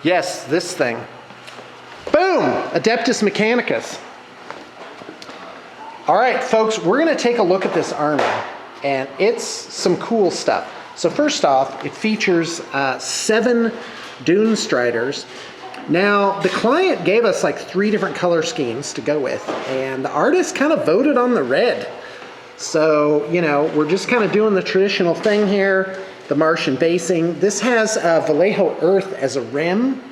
Yes, this thing. Boom! Adeptus Mechanicus. All right, folks, we're going to take a look at this army, and it's some cool stuff. So first off, it features 7 Dune Striders. Now, the client gave us like 3 different color schemes to go with, and the artist kind of voted on the red. So, you know, we're just kind of doing the traditional thing here, the Martian basing. This has Vallejo earth as a rim.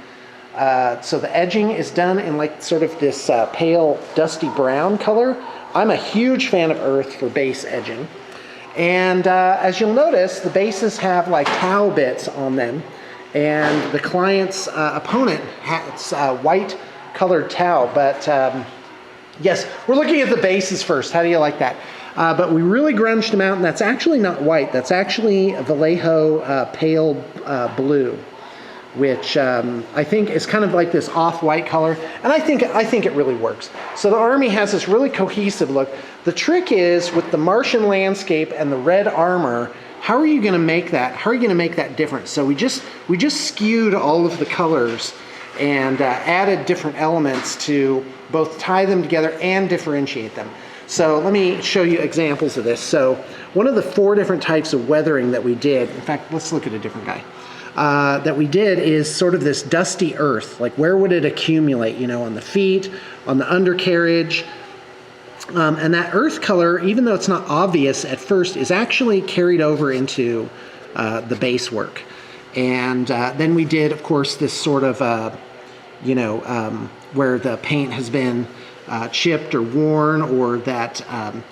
So the edging is done in like sort of this pale dusty brown color. I'm a huge fan of earth for base edging. And as you'll notice, the bases have like tau bits on them. And the client's opponent has white colored tau. But yes, we're looking at the bases first. How do you like that? But we really grunged them out, and that's actually not white. That's actually Vallejo pale blue, which I think is kind of like this off-white color, and I think it really works. So the army has this really cohesive look. The trick is with the Martian landscape and the red armor, how are you going to make that? How are you going to make that different? So we just skewed all of the colors and added different elements to both tie them together and differentiate them. So let me show you examples of this. So one of the 4 different types of weathering that we did, in fact, let's look at a different guy. That we did is sort of this dusty earth. Like, where would it accumulate? You know, on the feet, on the undercarriage. And that earth color, even though it's not obvious at first, is actually carried over into the base work. And then we did, of course, this sort of, where the paint has been chipped or worn, or that,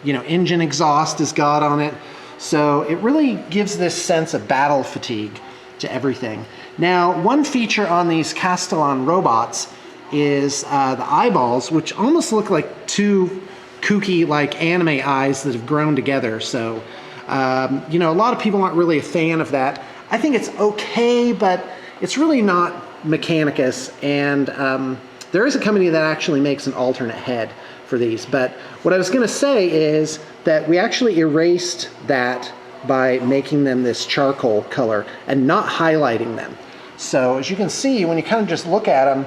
engine exhaust has got on it. So it really gives this sense of battle fatigue to everything. Now, one feature on these Castellan robots is the eyeballs, which almost look like 2 kooky, like anime eyes that have grown together. So, a lot of people aren't really a fan of that. I think it's okay, but it's really not Mechanicus, and there is a company that actually makes an alternate head for these. But what I was going to say is that we actually erased that by making them this charcoal color and not highlighting them. So as you can see, when you kind of just look at them,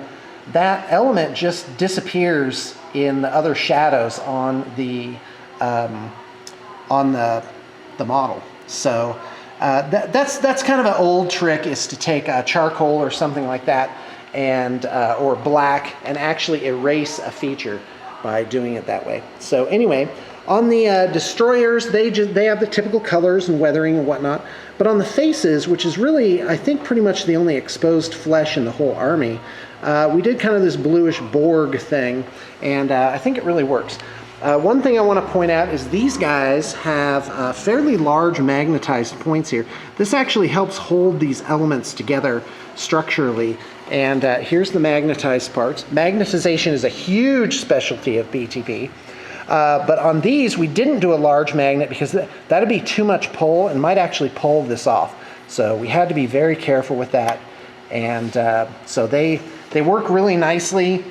that element just disappears in the other shadows on the model. So that's kind of an old trick, is to take charcoal or something like that, and or black, and actually erase a feature by doing it that way. So anyway, on the destroyers, they have the typical colors and weathering and whatnot. But on the faces, which is really, I think, pretty much the only exposed flesh in the whole army, we did kind of this bluish Borg thing, and I think it really works. One thing I want to point out is these guys have fairly large magnetized points here. This actually helps hold these elements together structurally. And here's the magnetized parts. Magnetization is a huge specialty of BTP. But on these, we didn't do a large magnet because that'd be too much pull and might actually pull this off. So we had to be very careful with that. And so they work really nicely.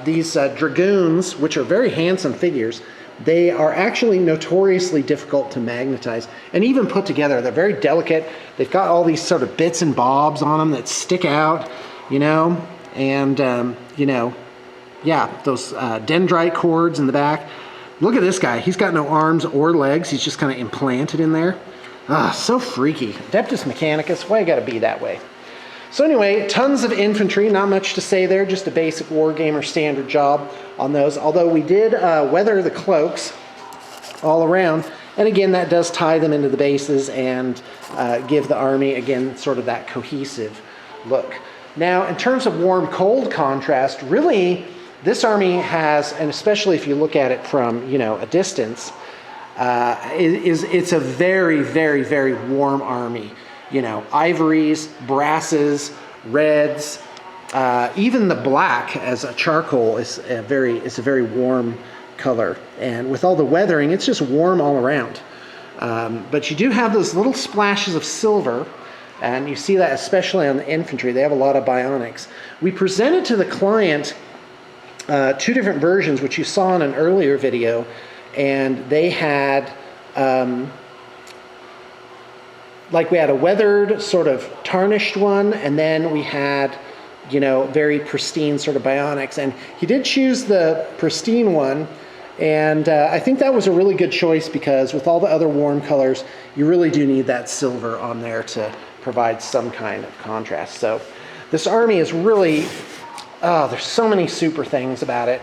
These dragoons, which are very handsome figures, they are actually notoriously difficult to magnetize and even put together. They're very delicate. They've got all these sort of bits and bobs on them that stick out, and yeah, those dendrite cords in the back. Look at this guy. He's got no arms or legs. He's just kind of implanted in there. Ah, so freaky. Adeptus Mechanicus, why you gotta be that way? So anyway, tons of infantry, not much to say there, just a basic Wargamer standard job on those. Although we did weather the cloaks all around, and again, that does tie them into the bases and give the army, again, sort of that cohesive look. Now, in terms of warm-cold contrast, really, this army has, and especially if you look at it from, a distance, it's a very, very, very warm army. Ivories, brasses, reds, even the black as a charcoal is a very warm color. And with all the weathering, it's just warm all around. But you do have those little splashes of silver, and you see that especially on the infantry. They have a lot of bionics. We presented to the client 2 different versions, which you saw in an earlier video, and they had we had a weathered, sort of tarnished one, and then we had you know, very pristine sort of bionics. And he did choose the pristine one, and I think that was a really good choice because with all the other warm colors, you really do need that silver on there to provide some kind of contrast. So this army is really, there's so many super things about it.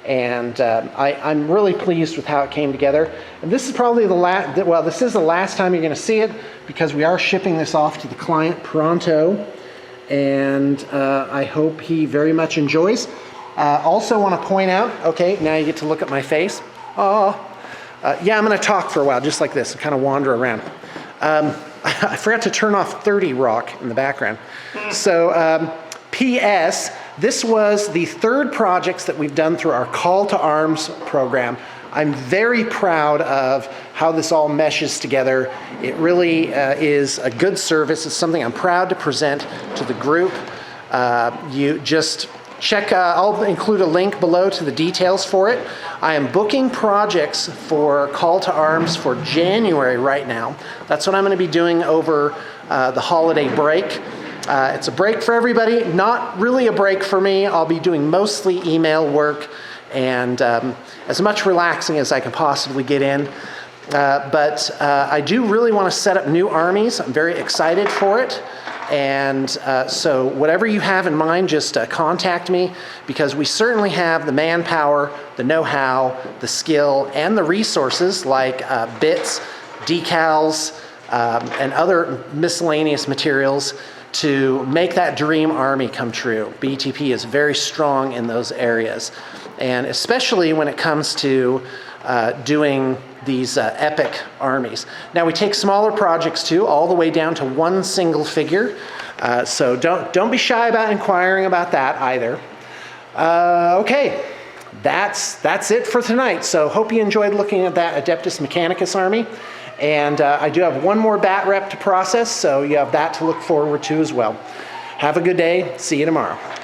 And I'm really pleased with how it came together. And this is probably the last, well, this is the last time you're going to see it because we are shipping this off to the client pronto. And I hope he very much enjoys. Also want to point out, okay, now you get to look at my face. Yeah, I'm going to talk for a while, just like this, and kind of wander around. I forgot to turn off 30 Rock in the background. So, P.S. This was the third projects that we've done through our Call to Arms program. I'm very proud of how this all meshes together. It really is a good service. It's something I'm proud to present to the group. You just check, I'll include a link below to the details for it. I am booking projects for Call to Arms for January right now. That's what I'm going to be doing over the holiday break. It's a break for everybody, not really a break for me. I'll be doing mostly email work and as much relaxing as I can possibly get in. But I do really want to set up new armies. I'm very excited for it. And so whatever you have in mind, just contact me because we certainly have the manpower, the know-how, the skill, and the resources like bits, decals, and other miscellaneous materials to make that dream army come true. BTP is very strong in those areas. And especially when it comes to doing these epic armies. Now we take smaller projects too, all the way down to one single figure. So don't be shy about inquiring about that either. Okay, that's it for tonight. So hope you enjoyed looking at that Adeptus Mechanicus army. And I do have one more bat rep to process, so you have that to look forward to as well. Have a good day. See you tomorrow.